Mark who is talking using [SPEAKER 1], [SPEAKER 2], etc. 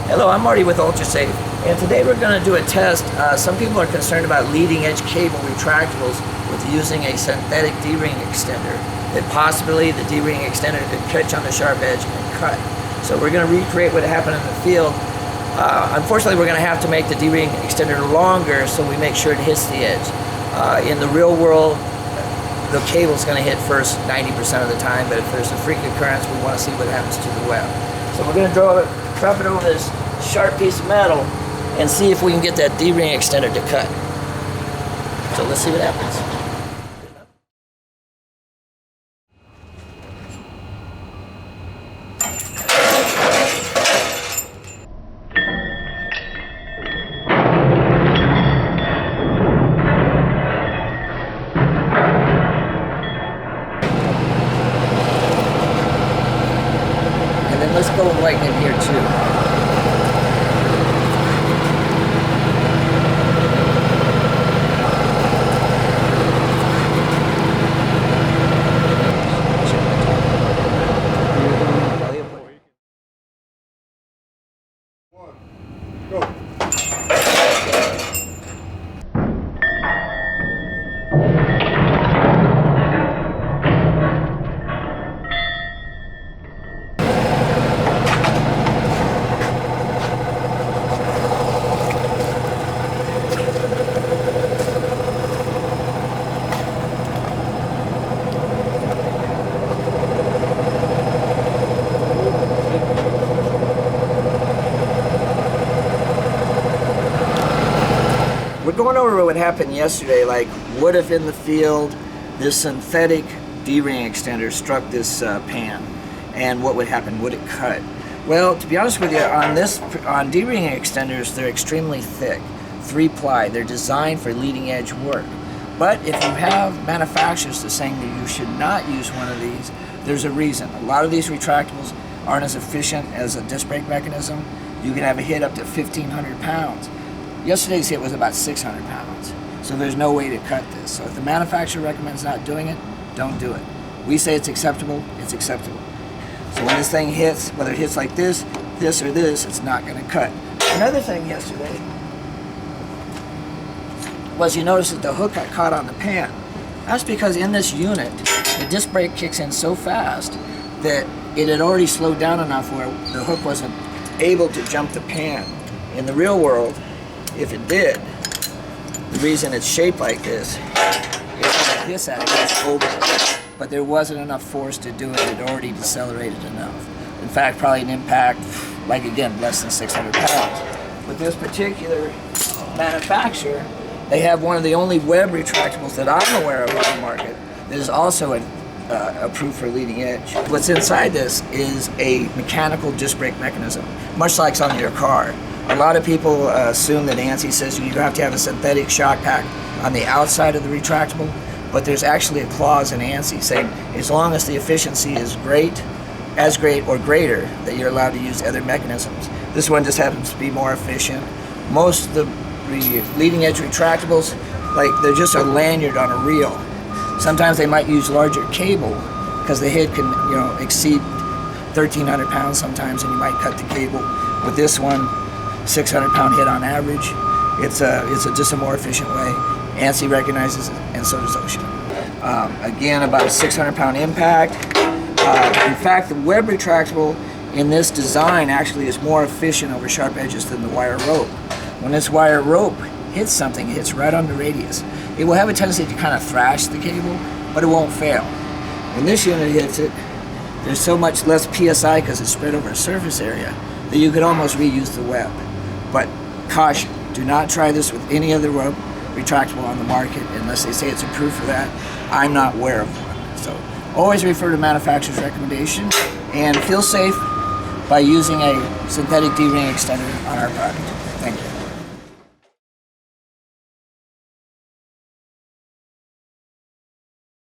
[SPEAKER 1] Hello, I'm Marty with UltraSafe, and today we're going to do a test. Some people are concerned about leading edge cable retractables with using a synthetic D-ring extender, that possibly the D-ring extender could catch on the sharp edge and cut. So we're going to recreate what happened in the field. Unfortunately, we're going to have to make the D-ring extender longer so we make sure it hits the edge. In the real world, the cable's going to hit first 90% of the time, but if there's a freak occurrence, we want to see what happens to the web. So we're going to drop it over this sharp piece of metal and see if we can get that D-ring extender to cut. So let's see what happens. And then let's go right in here too.
[SPEAKER 2] Go.
[SPEAKER 1] We're going over what happened yesterday, like what if in the field this synthetic D-ring extender struck this pan, and what would happen? Would it cut? Well, to be honest with you, on D-ring extenders, they're extremely thick, 3-ply. They're designed for leading edge work. But if you have manufacturers that are saying that you should not use one of these, there's a reason. A lot of these retractables aren't as efficient as a disc brake mechanism. You can have a hit up to 1,500 pounds. Yesterday's hit was about 600 pounds, so there's no way to cut this. So if the manufacturer recommends not doing it, don't do it. We say it's acceptable, it's acceptable. So when this thing hits, whether it hits like this, this, or this, it's not going to cut. Another thing yesterday was you notice that the hook got caught on the pan. That's because in this unit, the disc brake kicks in so fast that it had already slowed down enough where the hook wasn't able to jump the pan. In the real world, if it did, the reason it's shaped like this is when it hits at it, it's over. But there wasn't enough force to do it. It already decelerated enough. In fact, probably an impact, like again, less than 600 pounds. With this particular manufacturer, they have one of the only web retractables that I'm aware of on the market that is also approved for leading edge. What's inside this is a mechanical disc brake mechanism, much like on your car. A lot of people assume that ANSI says you have to have a synthetic shock pack on the outside of the retractable, but there's actually a clause in ANSI saying as long as the efficiency is as great or greater, that you're allowed to use other mechanisms. This one just happens to be more efficient. Most of the leading edge retractables, like they're just a lanyard on a reel. Sometimes they might use larger cable because the head can exceed 1,300 pounds sometimes, and you might cut the cable. With this one, 600-pound hit on average. It's just a more efficient way. ANSI recognizes it, and so does OSHA. Again, about a 600-pound impact. In fact, the web retractable in this design actually is more efficient over sharp edges than the wire rope. When this wire rope hits something, it hits right on the radius. It will have a tendency to kind of thrash the cable, but it won't fail. When this unit hits it, there's so much less PSI because it's spread over a surface area that you could almost reuse the web. But caution, do not try this with any other rope retractable on the market unless they say it's approved for that. I'm not aware of one. So always refer to manufacturer's recommendation and feel safe by using a synthetic D-ring extender on our product.